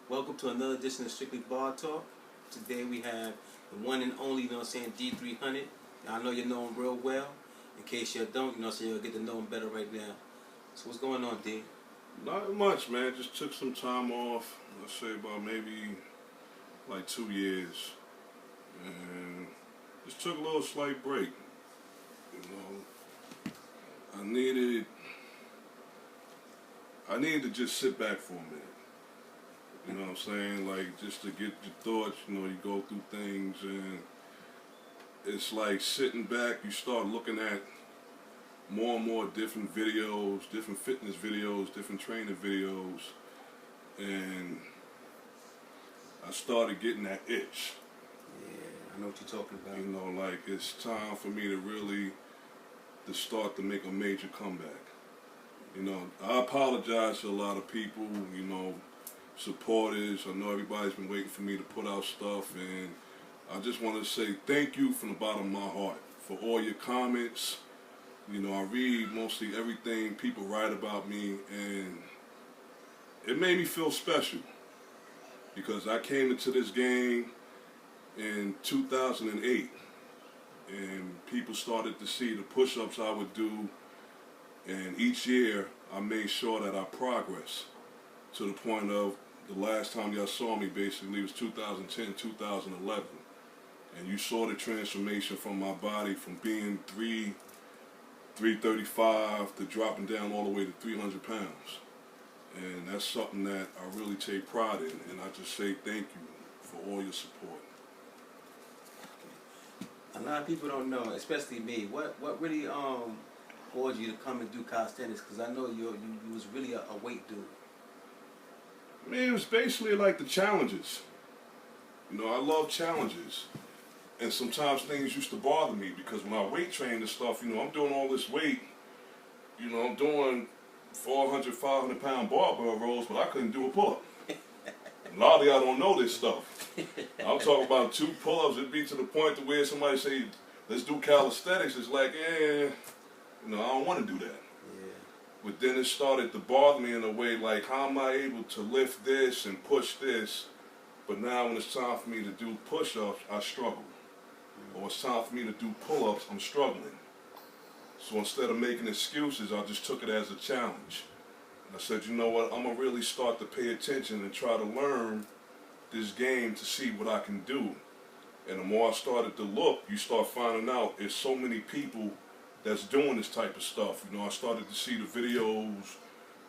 Welcome to another edition of Strictly Bar Talk. Today we have the one and only, you know what I'm saying, D3HUNDRED. I know you know him real well. In case you don't, you know what I'm saying, you'll get to know him better right now. So what's going on, D? Not much, man. Just took some time off. Let's say about maybe like 2 years. And just took a little slight break. You know, I needed to just sit back for a minute. You know what I'm saying? Like, just to get your thoughts, you know, you go through things and it's like sitting back, you start looking at more and more different videos, different fitness videos, different training videos, and I started getting that itch. Yeah, I know what you're talking about. You know, like, it's time for me to start to make a major comeback. You know, I apologize to a lot of people, you know, supporters. I know everybody's been waiting for me to put out stuff, and I just want to say thank you from the bottom of my heart for all your comments. You know, I read mostly everything people write about me, and it made me feel special because I came into this game in 2008, and people started to see the push-ups I would do, and each year I made sure that I progressed to the point of the last time y'all saw me basically was 2010, 2011. And you saw the transformation from my body from being 335 to dropping down all the way to 300 pounds. And that's something that I really take pride in, and I just say thank you for all your support. A lot of people don't know, especially me, what really caused you to come and do calisthenics? Because I know you was really a weight dude. I mean, it was basically like the challenges. You know, I love challenges. And sometimes things used to bother me because when I weight trained and stuff, you know, I'm doing all this weight. You know, I'm doing 400, 500 pound barbell rolls, but I couldn't do a pull-up. A lot of y'all don't know this stuff. I'm talking about 2 pull-ups. It'd be to the point to where somebody say, let's do calisthenics. It's like, you know, I don't want to do that. But then it started to bother me in a way, like, how am I able to lift this and push this, but now when it's time for me to do push-ups, I struggle. Or it's time for me to do pull-ups, I'm struggling. So instead of making excuses, I just took it as a challenge. And I said, you know what, I'm going to really start to pay attention and try to learn this game to see what I can do. And the more I started to look, you start finding out there's so many people that's doing this type of stuff. You know, I started to see the videos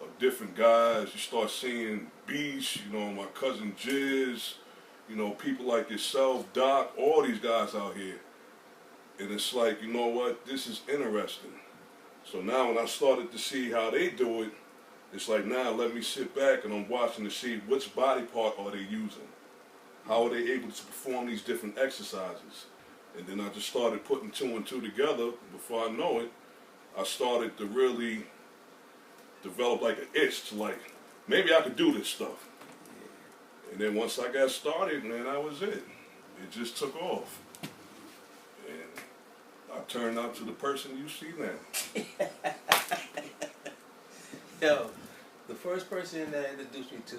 of different guys. You start seeing Beast, you know, my cousin Jizz, you know, people like yourself, Doc, all these guys out here. And it's like, you know what, this is interesting. So now when I started to see how they do it, it's like, now let me sit back and I'm watching to see which body part are they using. How are they able to perform these different exercises? And then I just started putting 2 and 2 together. Before I know it, I started to really develop like an itch to like, maybe I could do this stuff. And then once I got started, man, that was it. It just took off. And I turned out to the person you see now. Yo, the first person that introduced me to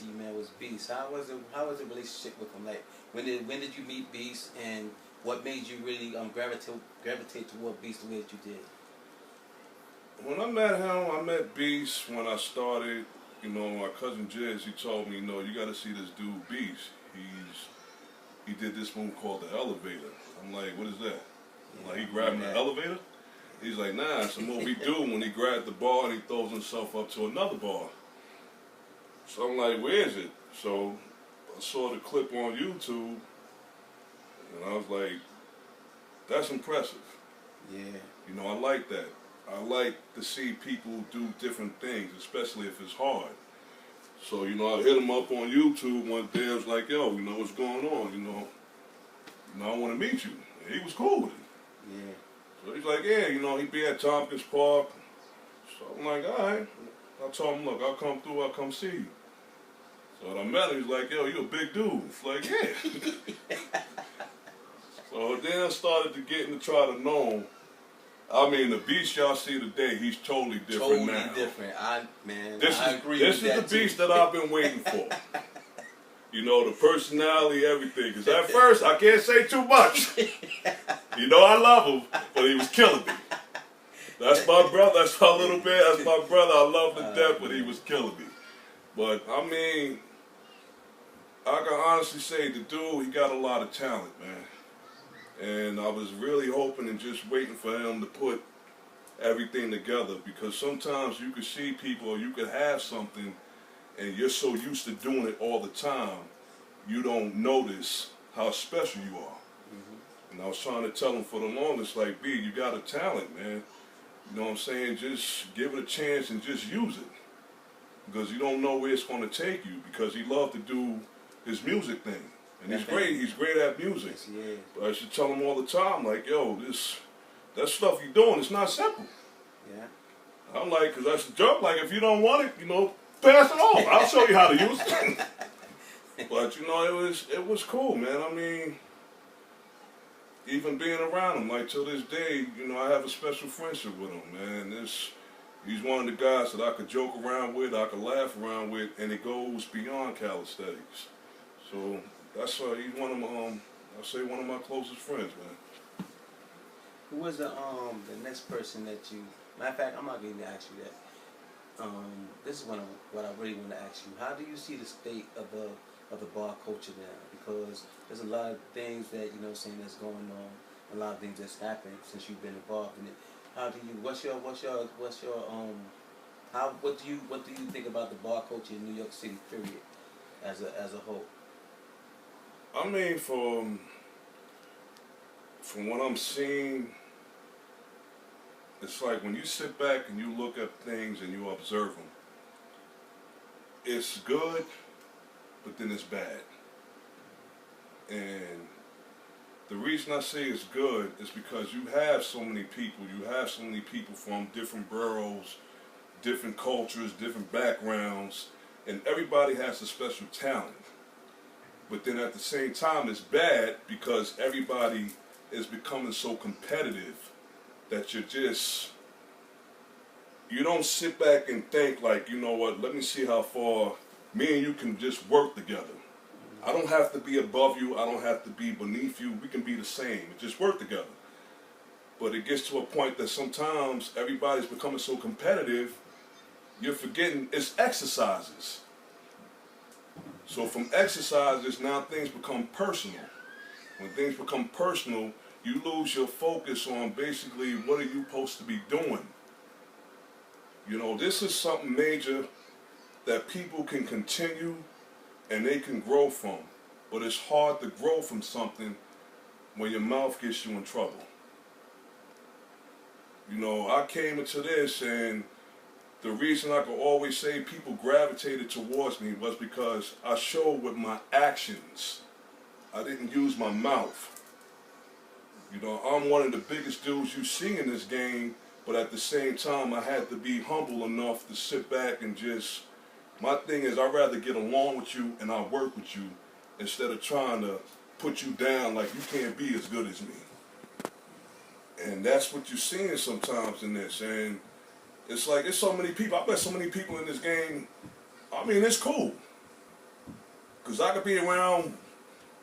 you, man, was Beast. How was the relationship with him? Like, when did you meet Beast, and what made you really gravitate toward Beast the way that you did? When I met him, I met Beast when I started. You know, my cousin Jizz, he told me, you know, you got to see this dude Beast. He did this move called the elevator. I'm like, what is that? Yeah, like, he grabbing the elevator? He's like, nah, it's a move he do when he grabs the bar and he throws himself up to another bar. So I'm like, where is it? So I saw the clip on YouTube, and I was like, that's impressive. Yeah. You know, I like that. I like to see people do different things, especially if it's hard. So, you know, I hit him up on YouTube one day. I was like, yo, you know, what's going on? You know, I want to meet you. And he was cool with it. Yeah. So he's like, yeah, you know, he'd be at Tompkins Park. So I'm like, all right. I told him, look, I'll come through, I'll come see you. So when I met him, he's like, yo, you a big dude. It's like, yeah. So then I started to get to try to know him. I mean, the beast y'all see today, he's totally different now. Totally different. I agree This with that is the beast that too. I've been waiting for. You know, the personality, everything. Because at first, I can't say too much. You know, I love him, but he was killing me. That's my brother. That's my little man. That's my brother. I love him to death, but he was killing me. But, I mean, I can honestly say the dude, he got a lot of talent, man. And I was really hoping and just waiting for him to put everything together, because sometimes you could see people, or you could have something, and you're so used to doing it all the time, you don't notice how special you are. And I was trying to tell him for the longest, like, B, you got a talent, man. You know what I'm saying? Just give it a chance and just use it. Because you don't know where it's going to take you, because he loved to do his music thing. And he's great. He's great at music. Yes, he is. But I should tell him all the time, like, yo, that stuff you're doing, it's not simple. Yeah. I'm like, because that's the joke. Like, if you don't want it, you know, pass it on. I'll show you how to use it. But, you know, it was cool, man. I mean, even being around him, like, till this day, you know, I have a special friendship with him, man. He's one of the guys that I could joke around with, I could laugh around with, and it goes beyond calisthenics. So that's why he's one of my, I'll say one of my closest friends, man. Who was the next person that you? Matter of fact, I'm not going to ask you that. This is what I really want to ask you. How do you see the state of the bar culture now? Because there's a lot of things that saying that's going on, a lot of things that's happened since you've been involved in it. How do you? What do you think about the bar culture in New York City, period, as a whole? I mean, from what I'm seeing, it's like when you sit back and you look at things and you observe them, it's good, but then it's bad. And the reason I say it's good is because you have so many people. You have so many people from different boroughs, different cultures, different backgrounds, and everybody has a special talent. But then at the same time, it's bad because everybody is becoming so competitive that you don't sit back and think like, you know what, let me see how far me and you can just work together. I don't have to be above you. I don't have to be beneath you. We can be the same and just work together. But it gets to a point that sometimes everybody's becoming so competitive, you're forgetting it's exercises. So from exercises, now things become personal. When things become personal, you lose your focus on basically what are you supposed to be doing. You know, this is something major that people can continue and they can grow from. But it's hard to grow from something when your mouth gets you in trouble. You know, I came into this, and the reason I could always say people gravitated towards me was because I showed with my actions. I didn't use my mouth. You know, I'm one of the biggest dudes you see in this game, but at the same time, I had to be humble enough to sit back and just, my thing is I'd rather get along with you and I work with you instead of trying to put you down like you can't be as good as me. And that's what you're seeing sometimes in this. And it's like, it's so many people, I bet so many people in this game, I mean, it's cool. Because I could be around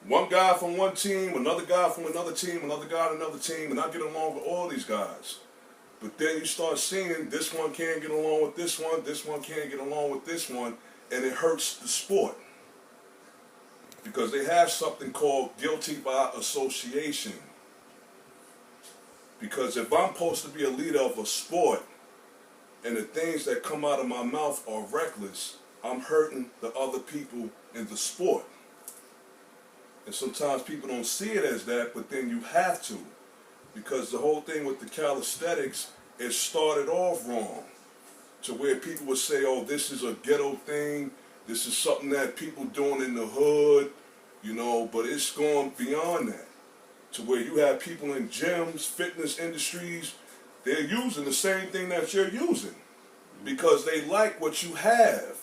one guy from one team, another guy from another team, another guy on another team, and I get along with all these guys. But then you start seeing this one can't get along with this one can't get along with this one, and it hurts the sport. Because they have something called guilty by association. Because if I'm supposed to be a leader of a sport, and the things that come out of my mouth are reckless, I'm hurting the other people in the sport. And sometimes people don't see it as that, but then you have to. Because the whole thing with the calisthenics, it started off wrong. To where people would say, oh, this is a ghetto thing, this is something that people doing in the hood, you know, but it's gone beyond that. To where you have people in gyms, fitness industries, they're using the same thing that you're using. Because they like what you have.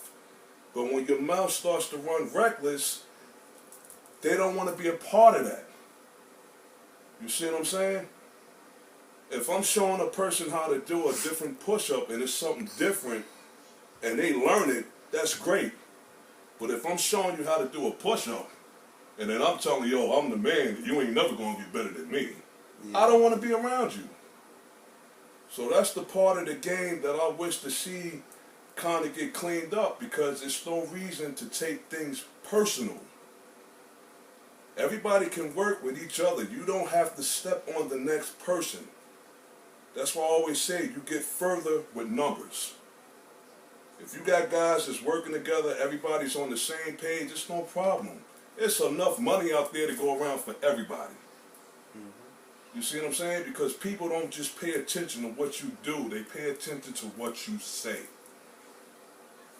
But when your mouth starts to run reckless, they don't want to be a part of that. You see what I'm saying? if I'm showing a person how to do a different push-up and it's something different and they learn it, that's great. But if I'm showing you how to do a push-up and then I'm telling you, yo, I'm the man, you ain't never going to be better than me, I don't want to be around you. So that's the part of the game that I wish to see kind of get cleaned up, because there's no reason to take things personal. Everybody can work with each other. You don't have to step on the next person. That's why I always say you get further with numbers. If you got guys that's working together, everybody's on the same page, it's no problem. There's enough money out there to go around for everybody. You see what I'm saying? Because people don't just pay attention to what you do, they pay attention to what you say.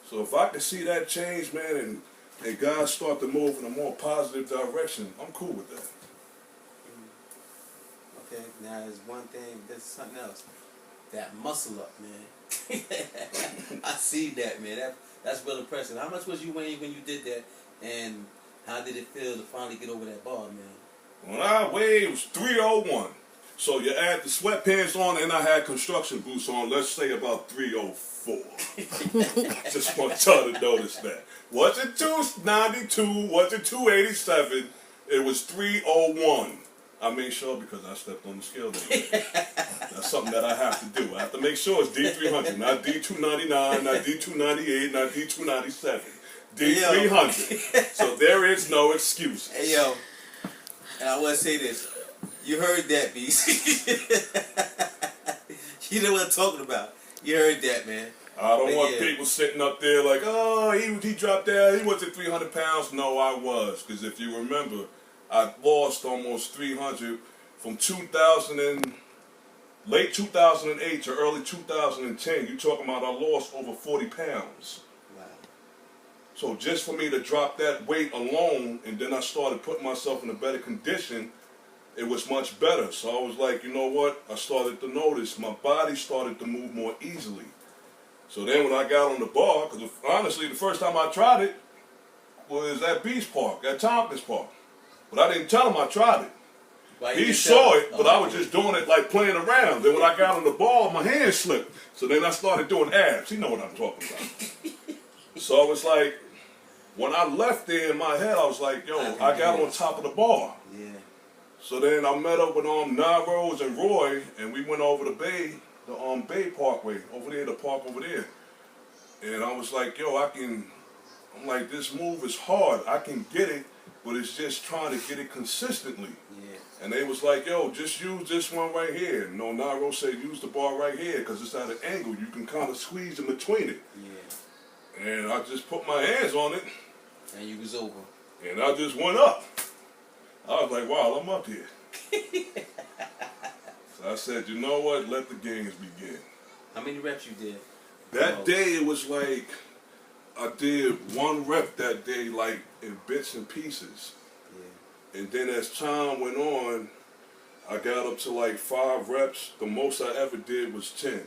So if I can see that change, man, and guys start to move in a more positive direction, I'm cool with that. Okay, now there's one thing, there's something else. That muscle up, man. I see that, man. That's real impressive. How much was you weighing when you did that, and how did it feel to finally get over that bar, man? When I weighed, it was 301. So you add the sweatpants on, and I had construction boots on, let's say about 304. Just want y'all to notice that. Wasn't 292, wasn't 287, it was 301. I made sure because I stepped on the scale there. That's something that I have to do. I have to make sure it's D300, not D299, not D298, not D297. D300. So there is no excuse. Hey, yo. And I want to say this. You heard that, Beast. You know what I'm talking about. You heard that, man. I don't want people sitting up there like, oh, he dropped down, he wasn't 300 pounds. No, I was. Because if you remember, I lost almost 300 from late 2008 to early 2010. You're talking about I lost over 40 pounds. Wow. So just for me to drop that weight alone, and then I started putting myself in a better condition, it was much better. So I was like, you know what? I started to notice my body started to move more easily. So then when I got on the bar, because honestly the first time I tried it was at Beach Park, at Tompkins Park. But I didn't tell him I tried it. He saw it, but I was just doing it like playing around. Then when I got on the ball, my hand slipped. So then I started doing abs. You know what I'm talking about. So it was like, when I left there in my head, I was like, yo, I got on top of the bar. Yeah. So then I met up with Narose and Roy, and we went over the Bay Parkway, over there, the park over there. And I was like, yo, I'm like, this move is hard. I can get it, but it's just trying to get it consistently. Yeah. And they was like, yo, just use this one right here. No, Narose said use the bar right here because it's at an angle. You can kind of squeeze in between it. Yeah. And I just put my hands on it. And you was over. And I just went up. I was like, wow, I'm up here. So I said, you know what? Let the games begin. How many reps you did? That day, it was like, I did one rep that day, like in bits and pieces. Yeah. And then as time went on, I got up to like 5 reps. The most I ever did was 10.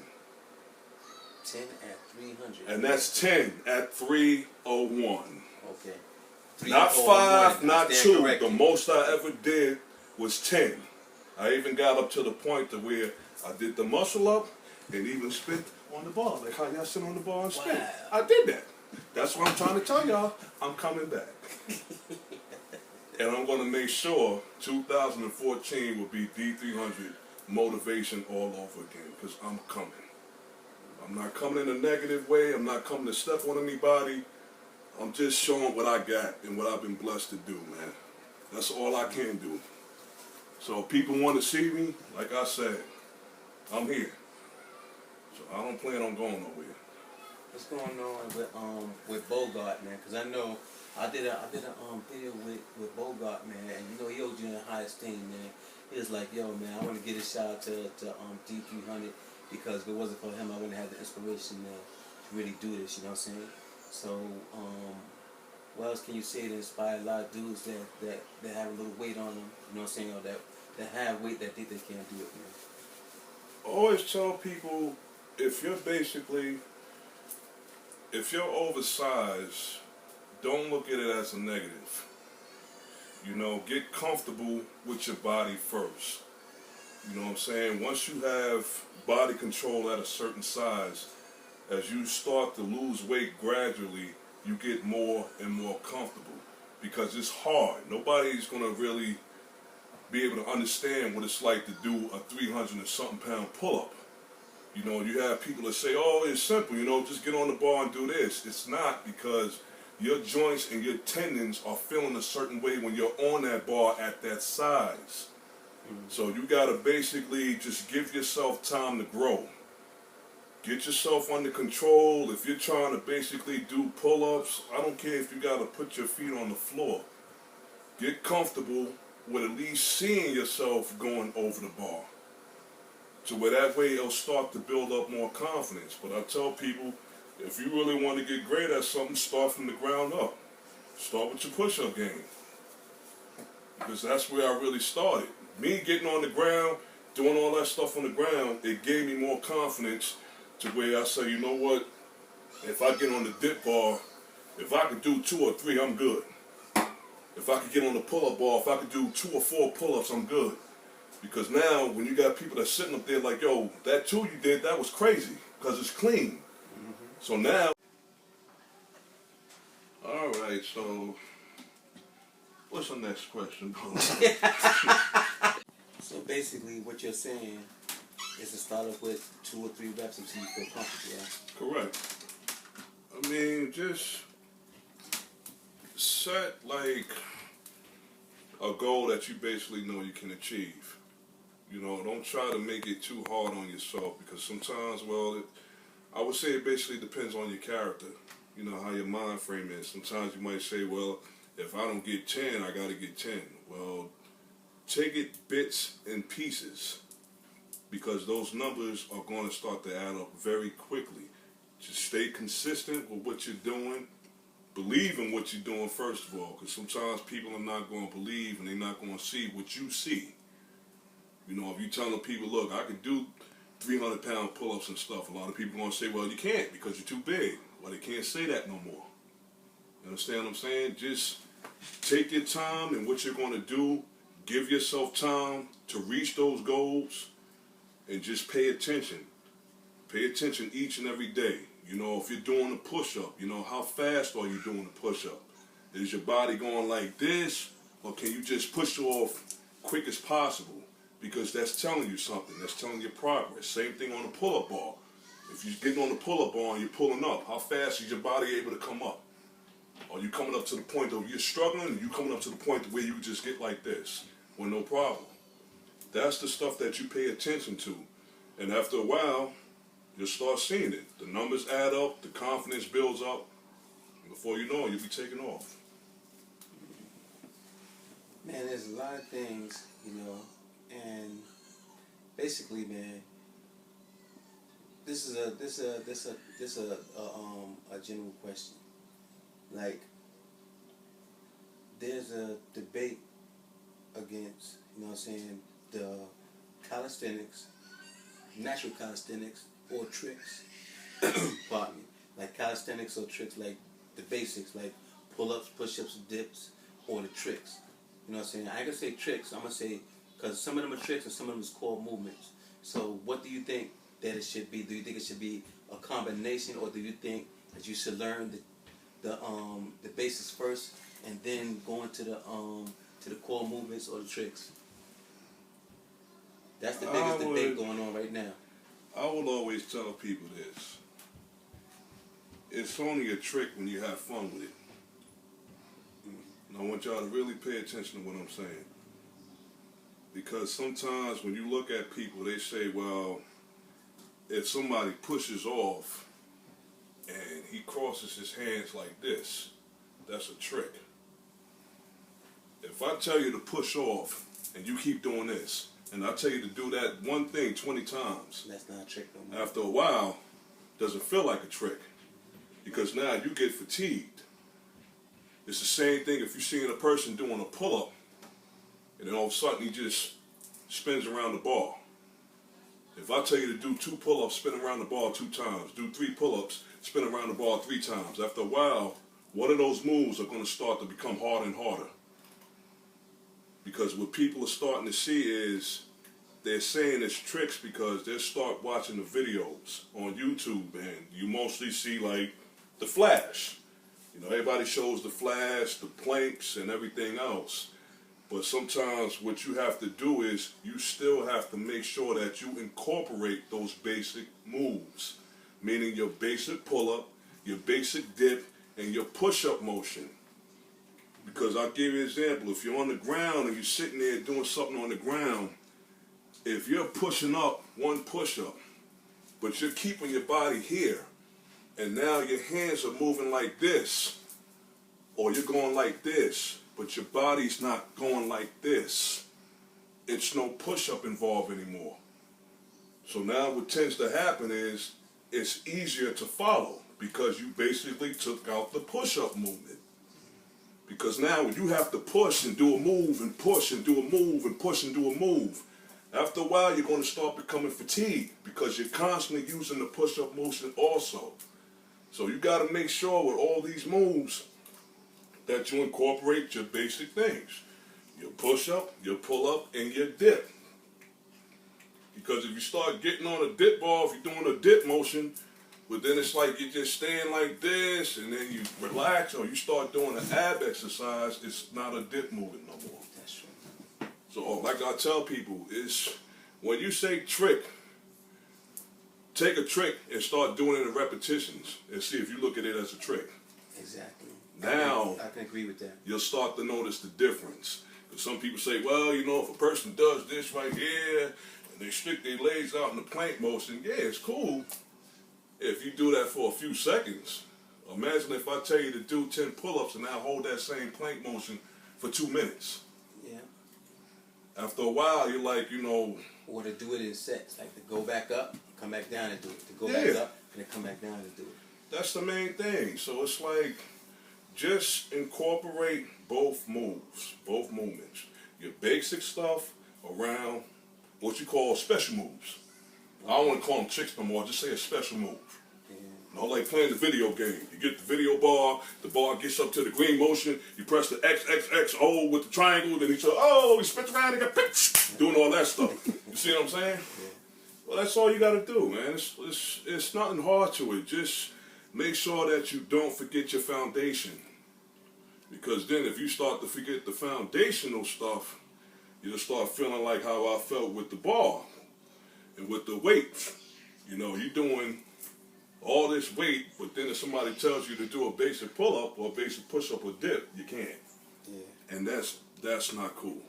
10 at 300. And that's 10 at 301. Okay. Not 5, not 2. The most I ever did was 10. I even got up to the point to where I did the muscle up and even spit on the bar, like how y'all sit on the bar and spit. Wow. I did that. That's what I'm trying to tell y'all. I'm coming back. And I'm going to make sure 2014 will be D300 motivation all over again, because I'm coming. I'm not coming in a negative way. I'm not coming to step on anybody. I'm just showing what I got and what I've been blessed to do, man. That's all I can do. So if people want to see me, like I said, I'm here. So I don't plan on going nowhere. What's going on with Bogart, man? Because I know I did a video with Bogart, man, and you know he holds you in the highest esteem, man. He was like, yo, man, I want to get a shout out to D300, because if it wasn't for him, I wouldn't have the inspiration to really do this. You know what I'm saying? So, what else can you say to inspire a lot of dudes that have a little weight on them, you know what I'm saying, or that have weight that think they can't do it, man? I always tell people, if you're oversized, don't look at it as a negative. You know, get comfortable with your body first. You know what I'm saying? Once you have body control at a certain size, as you start to lose weight gradually, you get more and more comfortable because it's hard. Nobody's going to really be able to understand what it's like to do a 300 and something pound pull-up. You know, you have people that say, oh, it's simple, you know, just get on the bar and do this. It's not, because your joints and your tendons are feeling a certain way when you're on that bar at that size. So you got to basically just give yourself time to grow. Get yourself under control. If you're trying to basically do pull-ups, I don't care if you got to put your feet on the floor. Get comfortable with at least seeing yourself going over the bar. So where that way it'll start to build up more confidence. But I tell people, if you really want to get great at something, start from the ground up. Start with your push-up game. Because that's where I really started. Me getting on the ground, doing all that stuff on the ground, it gave me more confidence to where I say, you know what, if I get on the dip bar, if I could do 2 or 3, I'm good. If I could get on the pull-up bar, if I could do 2 or 4 pull-ups, I'm good. Because now, when you got people that's sitting up there like, yo, that 2 you did, that was crazy, because it's clean. So now, all right, so what's the next question? So basically, what you're saying is to start off with 2 or 3 reps until you feel comfortable, yeah? Correct. I mean, just set like a goal that you basically know you can achieve. You know, don't try to make it too hard on yourself, because sometimes, well, I would say it basically depends on your character. You know, how your mind frame is. Sometimes you might say, well, if I don't get 10, I got to get 10. Well, take it bits and pieces, because those numbers are going to start to add up very quickly. Just stay consistent with what you're doing. Believe in what you're doing, first of all, because sometimes people are not going to believe and they're not going to see what you see. You know, if you're telling people, look, I can do 300-pound pull-ups and stuff, a lot of people are going to say, well, you can't because you're too big. Well, they can't say that no more. You understand what I'm saying? Just take your time and what you're going to do. Give yourself time to reach those goals, and just pay attention. Pay attention each and every day. You know, if you're doing a push-up, you know, how fast are you doing the push-up? Is your body going like this, or can you just push off quick as possible? Because that's telling you something. That's telling you progress. Same thing on the pull-up bar. If you're getting on the pull-up bar and you're pulling up, how fast is your body able to come up? Are you coming up to the point of you're struggling, or you coming up to the point where you can just get like this with no problem? That's the stuff that you pay attention to. And after a while, you'll start seeing it. The numbers add up, the confidence builds up. And before you know it, you'll be taking off. Man, there's a lot of things, you know, and basically, man, this is a general question. Like, there's a debate against, you know what I'm saying, the calisthenics, natural calisthenics, or tricks. Pardon me. Like calisthenics or tricks, like the basics, like pull-ups, push-ups, dips, or the tricks. You know what I'm saying? I ain't gonna say tricks. I'm gonna say, because some of them are tricks and some of them is core movements. So what do you think that it should be? Do you think it should be a combination, or do you think that you should learn the basics first and then go into the core movements or the tricks? That's the biggest debate going on right now. I will always tell people this. It's only a trick when you have fun with it. And I want y'all to really pay attention to what I'm saying. Because sometimes when you look at people, they say, well, if somebody pushes off and he crosses his hands like this, that's a trick. If I tell you to push off and you keep doing this, and I tell you to do that one thing 20 times, that's not a trick no more. After a while, it doesn't feel like a trick, because now you get fatigued. It's the same thing if you're seeing a person doing a pull-up, and then all of a sudden he just spins around the bar. If I tell you to do 2 pull-ups, spin around the bar 2 times, do 3 pull-ups, spin around the bar 3 times, after a while, one of those moves are going to start to become harder and harder. Because what people are starting to see is they're saying it's tricks because they start watching the videos on YouTube, and you mostly see like the flash. You know, everybody shows the flash, the planks, and everything else. But sometimes what you have to do is you still have to make sure that you incorporate those basic moves, meaning your basic pull-up, your basic dip, and your push-up motion. Because I'll give you an example. If you're on the ground and you're sitting there doing something on the ground, if you're pushing up one push-up, but you're keeping your body here, and now your hands are moving like this, or you're going like this, but your body's not going like this, it's no push-up involved anymore. So now what tends to happen is it's easier to follow because you basically took out the push-up movement. Because now you have to push and do a move and push and do a move and push and do a move. After a while, you're going to start becoming fatigued because you're constantly using the push-up motion also. So you got to make sure with all these moves that you incorporate your basic things. Your push-up, your pull-up, and your dip. Because if you start getting on a dip ball, if you're doing a dip motion, but then it's like you're just staying like this, and then you relax, or you start doing an ab exercise, it's not a dip movement no more. That's true. So like I tell people, is when you say trick, take a trick and start doing it in repetitions and see if you look at it as a trick. Exactly. Now, I can agree with that. You'll start to notice the difference. Because some people say, well, you know, if a person does this right here, and they stick their legs out in the plank motion, yeah, it's cool if you do that for a few seconds. Imagine if I tell you to do 10 pull-ups and now hold that same plank motion for 2 minutes. Yeah. After a while, you're like, you know... Or to do it in sets, like to go back up, come back down and do it. To go Yeah. back up and then come back down and do it. That's the main thing. So it's like, just incorporate both moves, both movements. Your basic stuff around what you call special moves. I don't want to call them tricks no more, just say a special move. You know, like playing the video game. You get the video bar, the bar gets up to the green motion, you press the X, X, X, O with the triangle, then he says, oh, he spins around and got doing all that stuff. You see what I'm saying? Yeah. Well, that's all you got to do, man. It's nothing hard to it. Just make sure that you don't forget your foundation. Because then if you start to forget the foundational stuff, you'll start feeling like how I felt with the bar and with the weights. You know, you're doing all this weight, but then if somebody tells you to do a basic pull-up or a basic push-up or dip, you can't. Yeah. And that's not cool.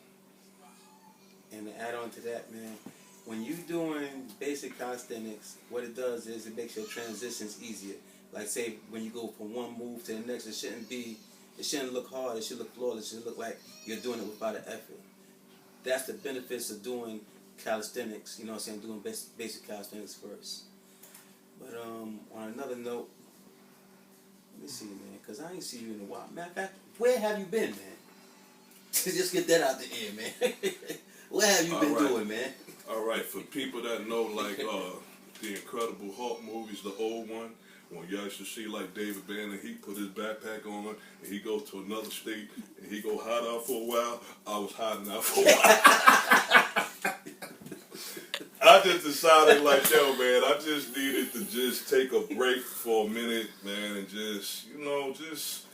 And to add on to that, man, when you're doing basic calisthenics, what it does is it makes your transitions easier. Like say when you go from one move to the next, it shouldn't look hard, it should look flawless, it should look like you're doing it without an effort. That's the benefits of doing calisthenics, you know what I'm saying, doing basic calisthenics first. But on another note, let me see, man, because I ain't see you in a while. Matter of fact, where have you been, man? Just get that out the air, man. What have you been doing, man? All right, for people that know, like, the Incredible Hulk movies, the old one, when you used to see, like, David Banner, he put his backpack on, and he goes to another state, and he go hide out for a while. I was hiding out for a while. I just decided, like, yo, man, I just needed to just take a break for a minute, man, and just, you know, just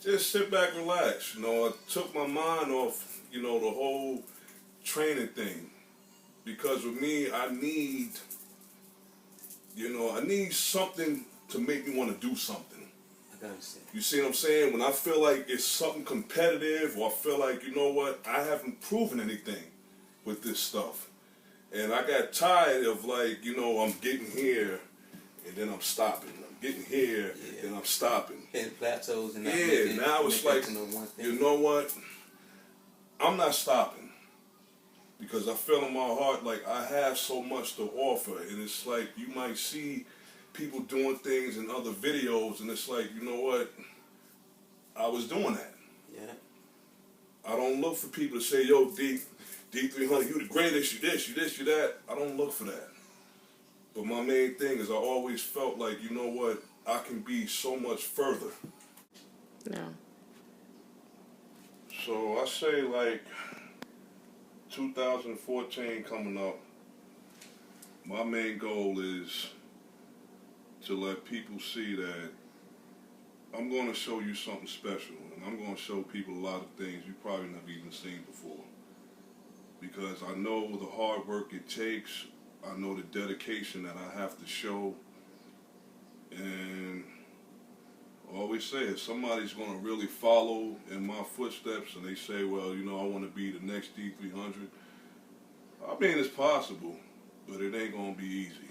sit back and relax. You know, I took my mind off, you know, the whole training thing. Because with me, I need something to make me want to do something. I understand. You see what I'm saying? When I feel like it's something competitive, or I feel like, you know what, I haven't proven anything with this stuff. And I got tired of, like, you know, I'm getting here, and then I'm stopping. I'm getting here, and I'm stopping. Hitting plateaus and not now it's like, you know what, I'm not stopping. Because I feel in my heart like I have so much to offer. And it's like, you might see people doing things in other videos, and it's like, you know what, I was doing that. Yeah. I don't look for people to say, yo, D3HUNDRED, you the greatest, you this, you this, you that. I don't look for that. But my main thing is I always felt like, you know what, I can be so much further. No. So I say, like, 2014 coming up, my main goal is to let people see that I'm going to show you something special, and I'm going to show people a lot of things you probably never even seen before. Because I know the hard work it takes, I know the dedication that I have to show, and I always say if somebody's going to really follow in my footsteps and they say, well, you know, I want to be the next D300, I mean, it's possible, but it ain't going to be easy.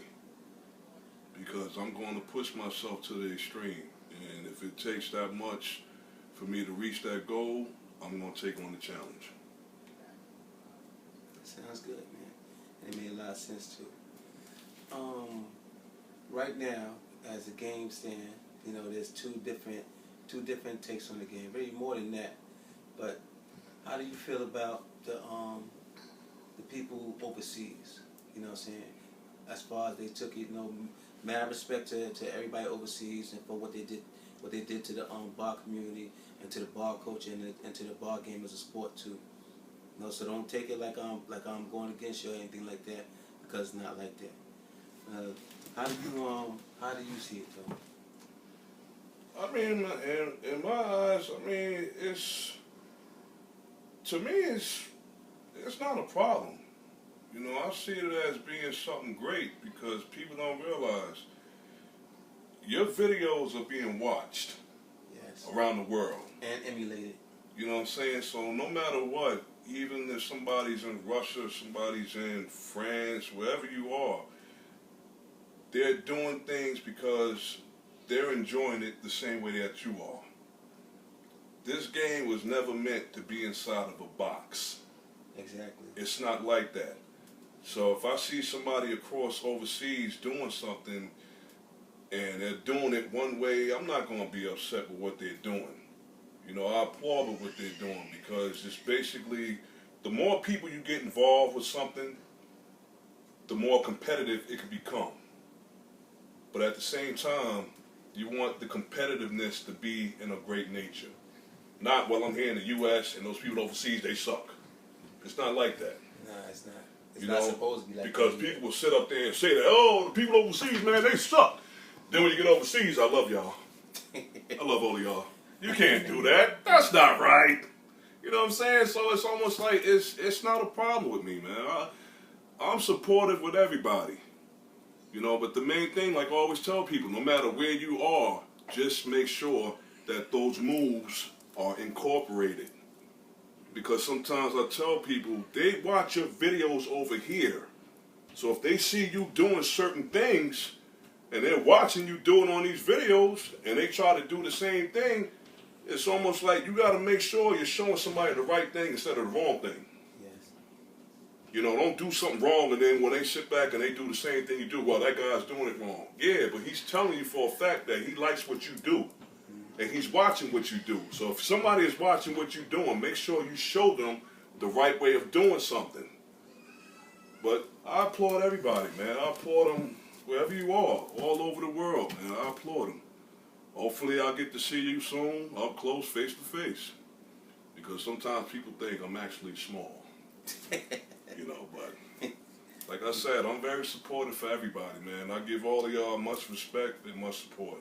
Because I'm going to push myself to the extreme. And if it takes that much for me to reach that goal, I'm going to take on the challenge. Sounds good, man. It made a lot of sense, too. Right now, as the game stand, you know, there's two different takes on the game. Really more than that. But how do you feel about the people overseas? You know what I'm saying? As far as they took it, you know, mad respect to everybody overseas and for what they did to the bar community and to the bar culture and to the bar game as a sport too. You know, so don't take it like I'm going against you or anything like that, because it's not like that. How do you see it though? I mean, in my eyes, I mean, to me, it's not a problem. You know, I see it as being something great because people don't realize your videos are being watched around the world. And emulated. You know what I'm saying? So no matter what, even if somebody's in Russia, somebody's in France, wherever you are, they're doing things because they're enjoying it the same way that you are. This game was never meant to be inside of a box. Exactly. It's not like that. So if I see somebody across overseas doing something and they're doing it one way, I'm not going to be upset with what they're doing. You know, I applaud with what they're doing because it's basically, the more people you get involved with something, the more competitive it can become. But at the same time, you want the competitiveness to be in a great nature. Not, well, I'm here in the U.S. and those people overseas, they suck. It's not like that. No, it's not. It's you not know, supposed to be like because that. People will sit up there and say that, oh, the people overseas, man, they suck. Then when you get overseas, I love y'all. I love all of y'all. You can't do that. That's not right. You know what I'm saying? So it's almost like it's not a problem with me, man. I'm supportive with everybody. You know, but the main thing, like I always tell people, no matter where you are, just make sure that those moves are incorporated. Because sometimes I tell people, they watch your videos over here. So if they see you doing certain things, and they're watching you do it on these videos, and they try to do the same thing, it's almost like you got to make sure you're showing somebody the right thing instead of the wrong thing. Yes. You know, don't do something wrong, and then when they sit back and they do the same thing you do, well, that guy's doing it wrong. Yeah, but he's telling you for a fact that he likes what you do. And he's watching what you do. So if somebody is watching what you're doing, make sure you show them the right way of doing something. But I applaud everybody, man. I applaud them wherever you are, all over the world, man. I applaud them. Hopefully I'll get to see you soon, up close, face to face. Because sometimes people think I'm actually small. You know, but like I said, I'm very supportive for everybody, man. I give all of y'all much respect and much support.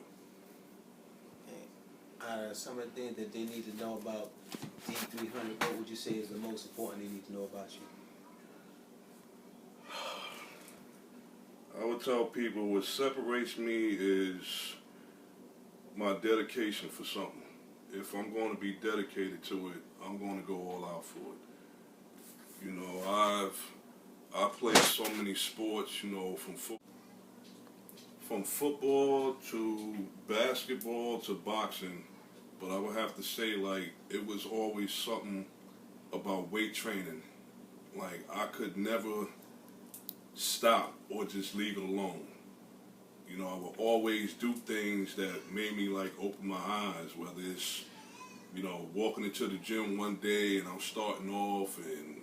Some of the things that they need to know about D300, what would you say is the most important they need to know about you? I would tell people what separates me is my dedication for something. If I'm going to be dedicated to it, I'm going to go all out for it. You know, I played so many sports, you know, from football to basketball to boxing, but I would have to say, like, it was always something about weight training. Like, I could never stop or just leave it alone. You know, I would always do things that made me, like, open my eyes, whether it's, you know, walking into the gym one day and I'm starting off and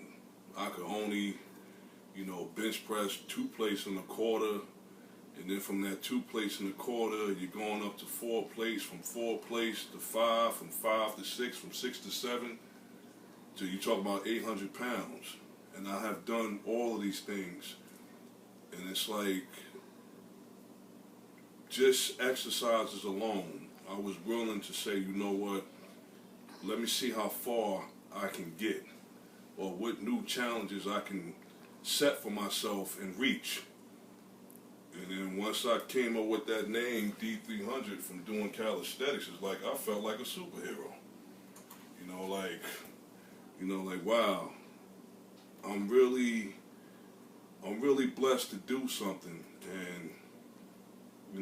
I could only, you know, bench press 2 plates and a quarter. And then from that 2 plates and a quarter, you're going up to 4 plates, from 4 plates to 5, from 5 to 6, from 6 to 7, till you talk about 800 pounds. And I have done all of these things. And it's like, just exercises alone, I was willing to say, you know what, let me see how far I can get, or what new challenges I can set for myself and reach. And then once I came up with that name, D3HUNDRED, from doing calisthenics, it's like I felt like a superhero. Like wow, I'm really blessed to do something. And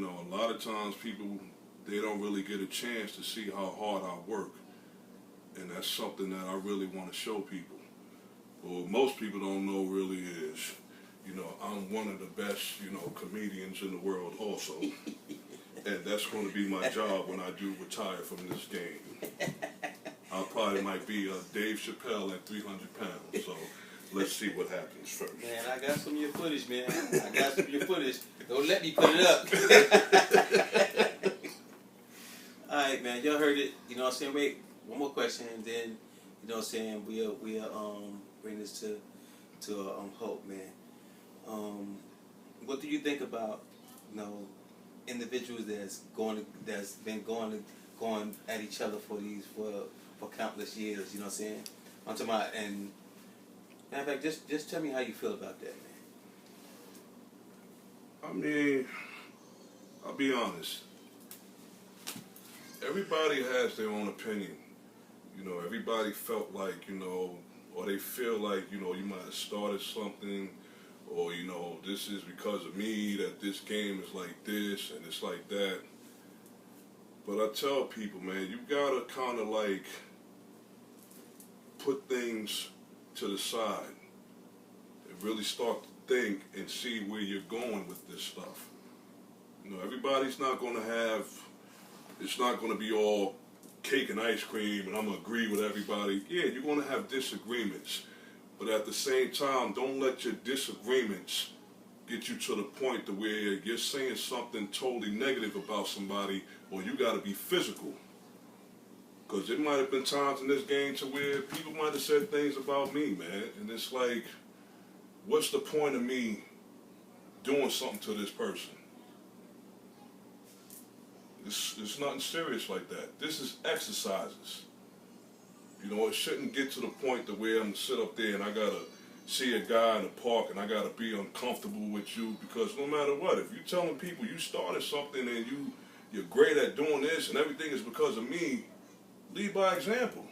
a lot of times people, they don't really get a chance to see how hard I work, and that's something that I really want to show people. Well, most people don't know really is, I'm one of the best, comedians in the world also. And that's going to be my job when I do retire from this game. I probably might be Dave Chappelle at 300 pounds, so let's see what happens first. Man, I got some of your footage, man. I got some of your footage. Don't let me put it up. Alright, man, y'all heard it. You know what I'm saying? Wait, one more question, and then, you know what I'm saying, we'll bring this to Hope, man. What do you think about, individuals that's been going at each other for countless years, you know what I'm saying? I'm talking about, and matter of fact, just tell me how you feel about that, man. I mean, I'll be honest. Everybody has their own opinion. Everybody felt like, or they feel like, you might have started something, or, this is because of me that this game is like this and it's like that. But I tell people, man, you gotta kind of like put things to the side and really start to think and see where you're going with this stuff. Everybody's not going to have, it's not going to be all cake and ice cream and I'm going to agree with everybody. Yeah, you're going to have disagreements. But at the same time, don't let your disagreements get you to the point to where you're saying something totally negative about somebody, or you got to be physical. Because there might have been times in this game to where people might have said things about me, man. And it's like, what's the point of me doing something to this person? It's nothing serious like that. This is exercises. It shouldn't get to the point to where I'm going to sit up there and I got to see a guy in the park and I got to be uncomfortable with you, because no matter what, if you're telling people you started something and you're great at doing this and everything is because of me, lead by example.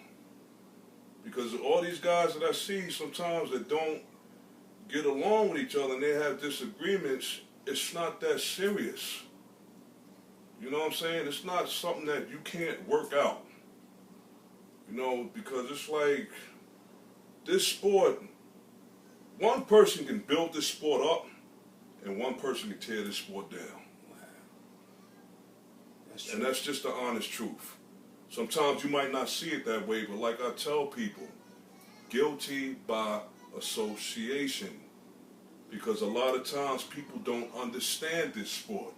Because all these guys that I see sometimes that don't get along with each other and they have disagreements, it's not that serious. You know what I'm saying? It's not something that you can't work out. Because it's like, this sport, one person can build this sport up and one person can tear this sport down. Wow. That's true. And that's just the honest truth. Sometimes you might not see it that way, but like I tell people, guilty by association. Because a lot of times people don't understand this sport.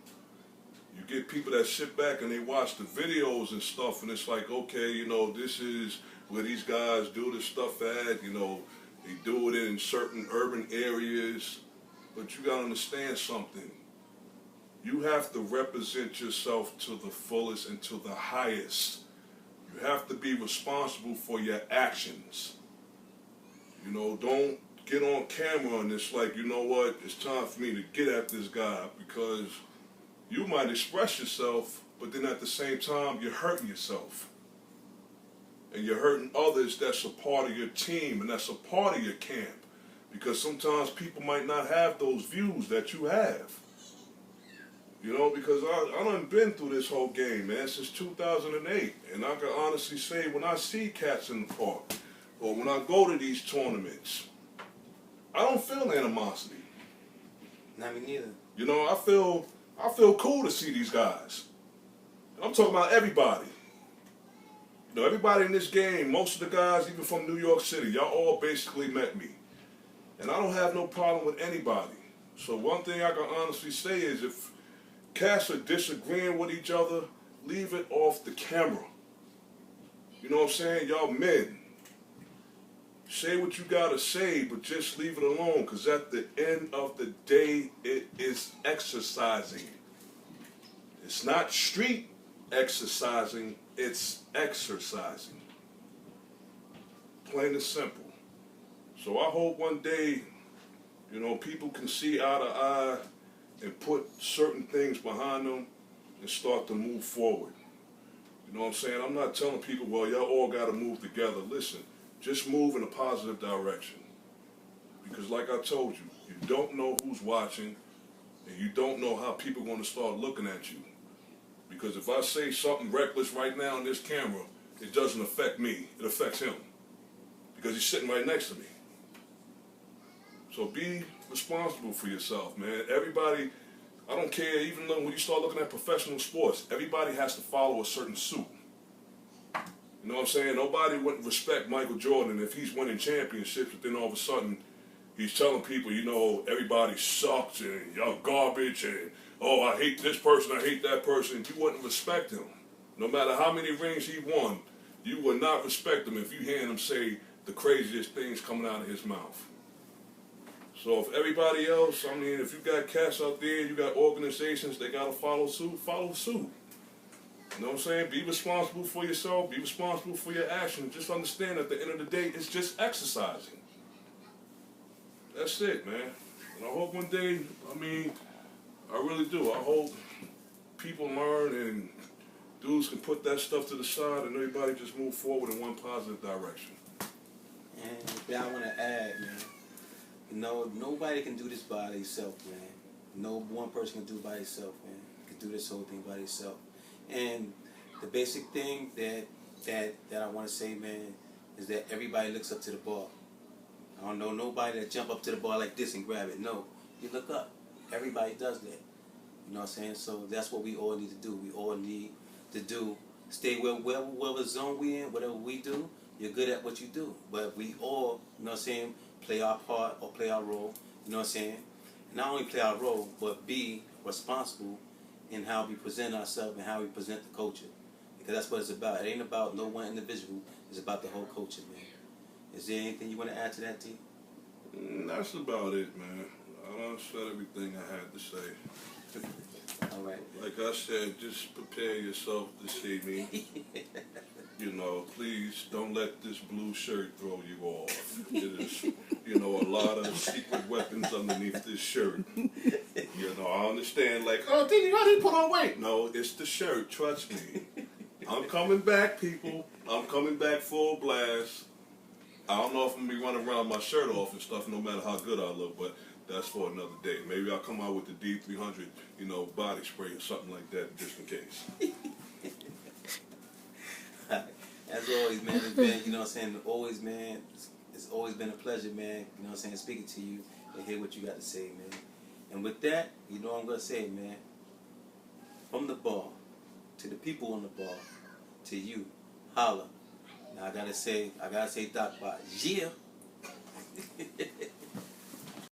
You get people that sit back and they watch the videos and stuff, and it's like, okay, this is where these guys do this stuff at, they do it in certain urban areas. But you gotta understand something. You have to represent yourself to the fullest and to the highest. You have to be responsible for your actions. Don't get on camera and it's like, you know what, it's time for me to get at this guy, because you might express yourself, but then at the same time, you're hurting yourself. And you're hurting others that's a part of your team and that's a part of your camp. Because sometimes people might not have those views that you have. Because I done been through this whole game, man, since 2008. And I can honestly say, when I see cats in the park, or when I go to these tournaments, I don't feel animosity. Not me neither. I feel cool to see these guys. I'm talking about everybody. Everybody in this game, most of the guys, even from New York City, y'all all basically met me. And I don't have no problem with anybody. So one thing I can honestly say is, if cats are disagreeing with each other, leave it off the camera. You know what I'm saying? Y'all men. say what you gotta say, but just leave it alone, because at the end of the day, it is exercising. It's not street exercising, it's exercising. Plain and simple. So I hope one day, you know, people can see eye to eye and put certain things behind them and start to move forward. You know what I'm saying? I'm not telling people, well, y'all all got to move together. Listen, just move in a positive direction. Because like I told you, you don't know who's watching, and you don't know how people are going to start looking at you. Because if I say something reckless right now on this camera, it doesn't affect me. It affects him. Because he's sitting right next to me. So be responsible for yourself, man. Everybody, I don't care, even though when you start looking at professional sports, everybody has to follow a certain suit. You know what I'm saying? Nobody wouldn't respect Michael Jordan if he's winning championships, but then all of a sudden he's telling people, you know, everybody sucks and y'all garbage and, oh, I hate this person, I hate that person. You wouldn't respect him. No matter how many rings he won, you would not respect him if you hear him say the craziest things coming out of his mouth. So if everybody else, I mean, if you got cats out there, you got organizations, they got to follow suit, follow suit. You know what I'm saying? Be responsible for yourself, be responsible for your actions. Just understand at the end of the day, it's just exercising. That's it, man. And I hope one day, I mean, I really do. I hope people learn and dudes can put that stuff to the side and everybody just move forward in one positive direction. And I want to add, man, you know, nobody can do this by themselves, man. No one person can do it by themselves, man. Can do this whole thing by themselves. And the basic thing that I want to say, man, is that everybody looks up to the ball. I don't know nobody that jump up to the ball like this and grab it. No, you look up. Everybody does that. You know what I'm saying? So that's what we all need to do. We all need to do. Stay whatever zone we in, whatever we do, you're good at what you do. But we all, you know what I'm saying, play our part or play our role. You know what I'm saying? Not only play our role, but be responsible in how we present ourselves and how we present the culture. Because that's what it's about. It ain't about no one individual. It's about the whole culture, man. Is there anything you want to add to that, T? That's about it, man. I said everything I had to say. All right. Like I said, just prepare yourself to see me. You know, please don't let this blue shirt throw you off. It is, you know, a lot of secret weapons underneath this shirt. You know, I understand, like, oh, did you already put on weight? No, it's the shirt, trust me. I'm coming back, people. I'm coming back full blast. I don't know if I'm going to be running around with my shirt off and stuff, no matter how good I look, but that's for another day. Maybe I'll come out with the D3HUNDRED, you know, body spray or something like that, just in case. As always, man, it's been, you know what I'm saying, always, man, it's always been a pleasure, man, you know what I'm saying, speaking to you and hear what you got to say, man. And with that, you know what I'm going to say, man, from the bar, to the people on the bar, to you, holla. Now I gotta say Doc Bot, yeah.